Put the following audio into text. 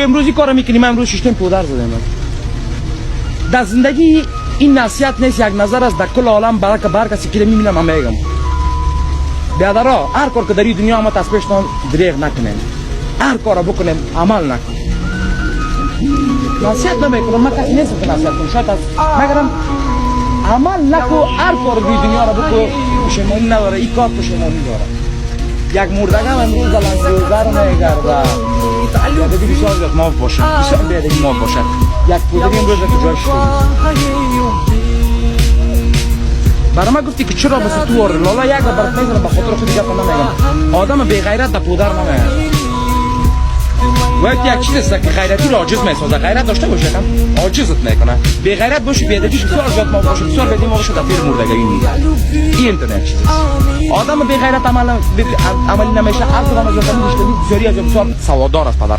امروزی کارو میکنی، من امروز شیشتم پودر زدم. در زندگی این نصیحت نیست، یک نظر است در کل عالم برای کسی که میبینم من میگم بیادرها هر کار که در این دنیا ما تصبیشتان دریغ نکنیم، هر کار بکنیم عمل نکنیم. نصیحت نمیکنم، من کسی نیستم که نصیحت کنم، شاید از مگرم عمل نکو، هر کار روی دنیا را بکو پشیمانی نداره، این کار پشیمانی داره. یک مردگم امروز بلندگوزر میگرده، بیادگی بسیار زیاد معاف باشد، بسیار بیادگی معاف باشد. یک پودری امروز که جایش شد برای من گفتی که چرا بس تو آره لالا یک بار برات میزنم، به خاطر خودی گفتم نمیگم آدم بی غیرت در پودر نمیگه. وقتی یک چیز است که غیرتی را عاجز میسازه، غیرت داشته باشه کم عاجزت میکنه، بی غیرت باشی بیادبی بسیار زیاد ما باشه، بسیار بیادبی ما باشه، تفسیر مردگی میگه. این اینترنت چیز است. آدم بی غیرت عملی نمیشه، هر کدام از زمین بسیاری از بسیار سوادار است پدر.